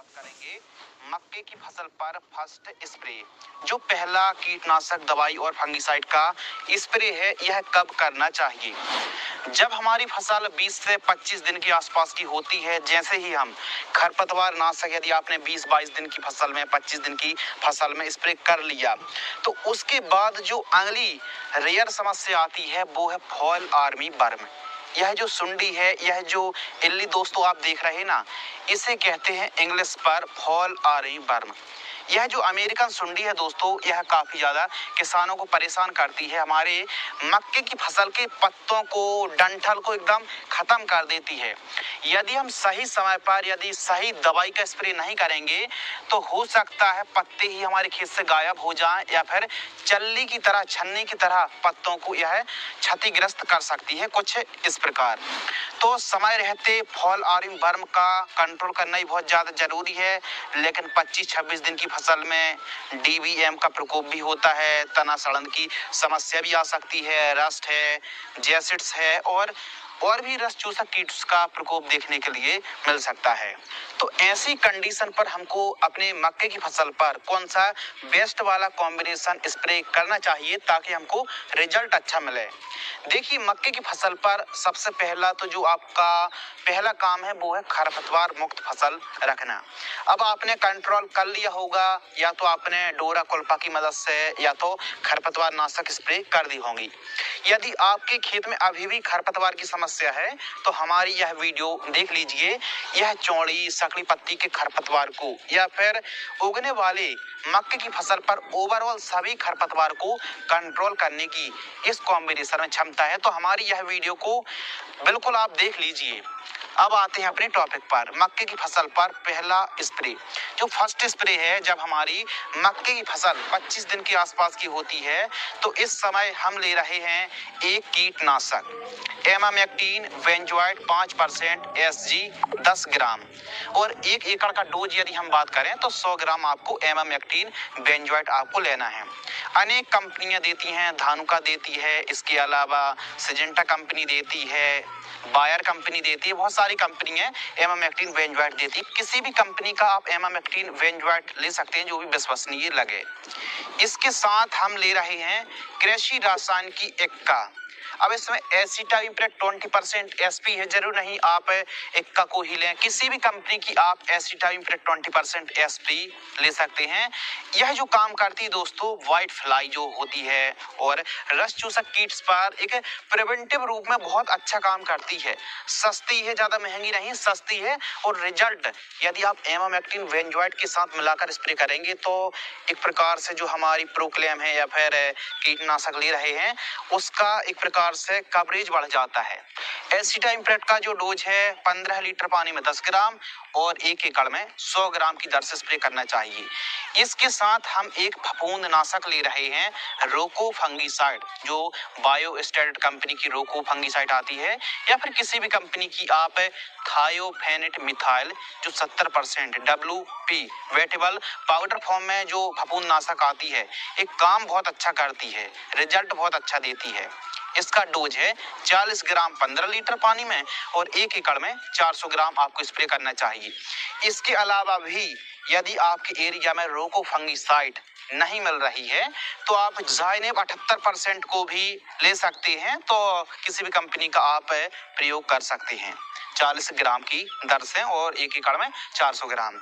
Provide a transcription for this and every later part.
बात करेंगे मक्के की फसल पर फर्स्ट स्प्रे। जो पहला कीटनाशक दवाई और फंगिसाइड का स्प्रे है, यह कब करना चाहिए? जब हमारी फसल 20 से 25 दिन के आसपास की होती है। जैसे ही हम खरपतवार नाशक, यदि आपने 20-22 दिन की फसल में, 25 दिन की फसल में स्प्रे कर लिया, तो उसके बाद जो अगली रेयर समस्या आती है वो है फॉल आर्मी वर्म। यह जो सुंडी है, यह जो इल्ली दोस्तों आप देख रहे हैं ना, इसे कहते हैं इंग्लिश पर फॉल आर्मी वर्म। यह जो अमेरिकन सुंडी है दोस्तों, यह काफी ज्यादा किसानों को परेशान करती है। हमारे मक्के की फसल के पत्तों को, डंठल को एकदम खत्म कर देती है। यदि हम सही समय पर, यदि सही दवाई का स्प्रे नहीं करेंगे, तो हो सकता है पत्ते ही हमारे खेत से गायब हो जाएं, या फिर चल्ली की तरह, छन्नी की तरह पत्तों को यह क्षतिग्रस्त कर सकती है कुछ इस प्रकार। तो समय रहते फॉल आर्मी वर्म का कंट्रोल करना ही बहुत ज्यादा जरूरी है। लेकिन 25-26 दिन की फसल में डीवीएम का प्रकोप भी होता है, तना सड़न की समस्या भी आ सकती है, रस्ट है, जैसिड्स है, और भी रस चूसक कीट का प्रकोप देखने के लिए मिल सकता है। तो ऐसी कंडीशन पर हमको अपने मक्के की फसल पर कौन सा बेस्ट वाला कॉम्बिनेशन स्प्रे करना चाहिए ताकि हमको रिजल्ट अच्छा मिले? देखिए, मक्के की फसल पर सबसे पहला तो जो आपका पहला काम है वो है खरपतवार मुक्त फसल रखना। अब आपने कंट्रोल कर लिया होगा, या तो आपने डोरा कुल्पा की मदद से, या तो खरपतवार नाशक स्प्रे कर दी होंगी। यदि आपके खेत में अभी भी खरपतवार की समस्या है, तो हमारी यह वीडियो देख लीजिए। यह चौड़ी सकड़ी पत्ती के खरपतवार को, या फिर उगने वाले मक्के की फसल पर ओवरऑल सभी खरपतवार को कंट्रोल करने की इस कॉम्बिनेशन में क्षमता है। तो हमारी यह वीडियो को बिल्कुल आप देख लीजिए। अब आते हैं अपने टॉपिक पर, मक्के की फसल पर पहला स्प्रे। जो फर्स्ट स्प्रे है, जब हमारी मक्के की फसल 25 दिन के आसपास की होती है, तो इस समय हम ले रहे हैं एक कीटनाशक एमामेक्टिन बेंजोएट 5% एसजी 10 ग्राम, और 1 एकड़ का डोज यदि हम बात करें तो 100 ग्राम आपको एमामेक्टिन बेंजोएट आपको लेना है। अनेक कंपनियां देती हैं, धानुका देती है, इसके अलावा सिजेंटा कंपनी देती है, बायर कंपनी देती है, बहुत सारी कंपनियां एमामेक्टिन बेंजोएट देती है। किसी भी कंपनी का आप एमामेक्टिन बेंजोएट ले सकते हैं जो भी विश्वसनीय लगे। इसके साथ हम ले रहे हैं कृषि रसायन की एक्का। अब इसमें एसिटाइमप्रेट 20% एसपी है, जरूर नहीं आप एक्का को ही लें, किसी भी कंपनी की आप एसिटाइमप्रेट 20% एसपी ले सकते हैं। यह जो काम करती है दोस्तों, व्हाइट फ्लाई जो होती है और रस चूसक कीट्स पर एक प्रिवेंटिव रूप में बहुत अच्छा काम करती है। सस्ती है, ज्यादा महंगी नहीं, सस्ती है, और रिजल्ट यदि आप एमामेक्टिन बेंजोएट के साथ मिलाकर स्प्रे करेंगे तो एक प्रकार से जो हमारी प्रोक्लेम है या फिर कीटनाशक ले रहे हैं, उसका एक प्रकार से कवरेज बढ़ जाता है। एसिटाइमप्रेट का जो डोज है 15 लीटर पानी में 10 ग्राम और 1 एकड़ में 100 ग्राम की दर से स्प्रे करना चाहिए। इसके साथ हम एक फफूंद नाशक ले रहे हैं रोको फंगिसाइड, जो बायोस्टेट कंपनी की रोको फंगिसाइड आती है, या फिर किसी भी कंपनी की आप थायोफेनेट मिथाइल जो 70% WP वेटेबल पाउडर फॉर्म में जो फफूंद नाशक आती है, एक काम बहुत अच्छा करती है, रिजल्ट बहुत अच्छा देती है। इसका डोज है 40 ग्राम 15 लीटर पानी में और 1 एकड़ में 400 ग्राम आपको स्प्रे करना चाहिए। इसके अलावा भी यदि आपके एरिया में रोको फंगिसाइड नहीं मिल रही है, तो आप ज़ाइनेब 78% को भी ले सकते हैं। तो किसी भी कंपनी का आप प्रयोग कर सकते हैं 40 ग्राम की दर से और 1 एकड़ में 400 ग्राम।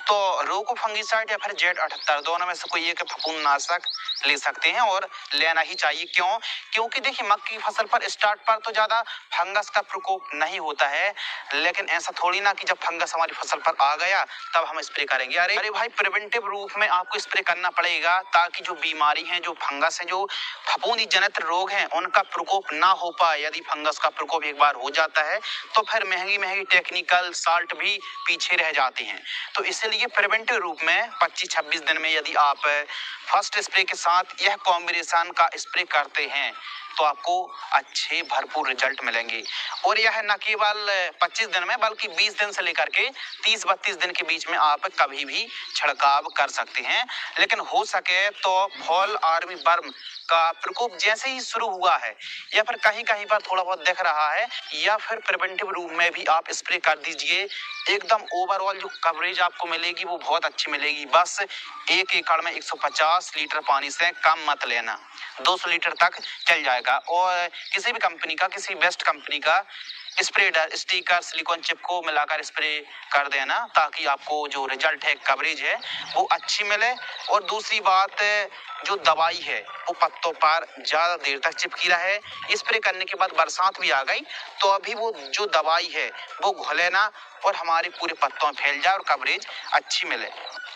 तो रोको फंगिसाइड या फिर Z78 दोनों में से कोई एक फफूंद नाशक ले सकते हैं और लेना ही चाहिए। क्योंकि देखिए, मक्की की फसल पर स्टार्ट पर तो ज्यादा फंगस का प्रकोप नहीं होता है, लेकिन ऐसा थोड़ी ना कि जब फंगस हमारी फसल पर आ गया तब हम स्प्रे करेंगे। अरे भाई, प्रिवेंटिव रूप में आपको स्प्रे करना पड़ेगा ताकि जो बीमारी है, जो फंगस है, जो फफूंदी जनित रोग हैं, उनका प्रकोप ना हो पाए। यदि फंगस का प्रकोप एक बार हो जाता है तो फिर महंगी महंगी टेक्निकल साल्ट भी पीछे रह जाते हैं। तो इसलिए प्रिवेंटिव रूप में 25-26 दिन में यदि आप फर्स्ट स्प्रे के साथ यह कॉम्बिनेशन का स्प्रे करते हैं तो आपको अच्छे भरपूर रिजल्ट मिलेंगे। और यह न केवल 25 दिन में बल्कि 20 दिन से लेकर के 30-32 दिन के बीच में आप कभी भी छिड़काव कर सकते हैं। लेकिन हो सके तो फॉल आर्मी वर्म का प्रकोप जैसे ही शुरू हुआ है या फिर कहीं कहीं पर थोड़ा बहुत दिख रहा है, या फिर प्रिवेंटिव रूप में भी आप स्प्रे कर दीजिए। एकदम ओवरऑल जो कवरेज आपको मिलेगी वो बहुत अच्छी मिलेगी। बस 1 एकड़ में 150 लीटर पानी से कम मत लेना, 200 लीटर तक चल जाएगा। और किसी भी कंपनी का, किसी बेस्ट कंपनी का स्प्रे स्टिकर सिलिकॉन चिप को मिलाकर स्प्रे कर देना, ताकि आपको जो रिजल्ट है, कवरेज है, वो अच्छी मिले। और दूसरी बात, जो दवाई है वो पत्तों पर ज्यादा देर तक चिपकी रहे। स्प्रे करने के बाद बरसात भी आ गई तो अभी वो जो दवाई है वो घुले ना और हमारे पूरे पत्तों में फैल जाए और कवरेज अच्छी मिले।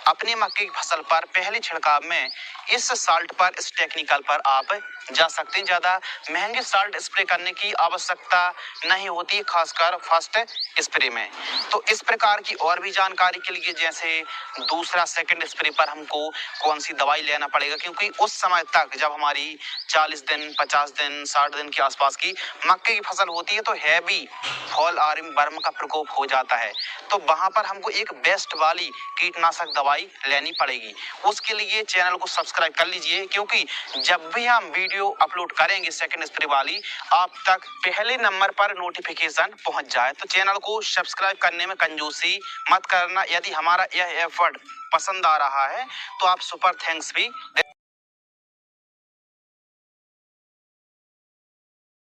अपनी मक्के की फसल पर पहले छिड़काव में इस साल्ट पर, इस टेक्निकल पर आप जा सकते हैं। ज्यादा महंगे साल्ट स्प्रे करने की आवश्यकता नहीं होती, खासकर फर्स्ट स्प्रे में। तो इस प्रकार की और भी जानकारी के लिए, जैसे दूसरा सेकंड स्प्रे पर हमको कौन सी दवाई लेना पड़ेगा, क्योंकि उस समय तक जब हमारी 40 दिन, 50 दिन, 60 दिन के आसपास की मक्के की फसल होती है तो हैवी फॉल आर्मी वर्म का प्रकोप हो जाता है। तो वहां पर हमको एक बेस्ट वाली कीटनाशक दवाई लेनी पड़ेगी। उसके लिए चैनल को सब्सक्राइब कर लीजिए, क्योंकि जब भी हम वीडियो अपलोड करेंगे सेकंड स्प्रे वाली, आप तक पहले नंबर पर नोटिफिकेशन पहुंच जाए। तो चैनल को सब्सक्राइब करने में कंजूसी मत करना। यदि हमारा यह एफर्ट पसंद आ रहा है तो आप सुपर थैंक्स भी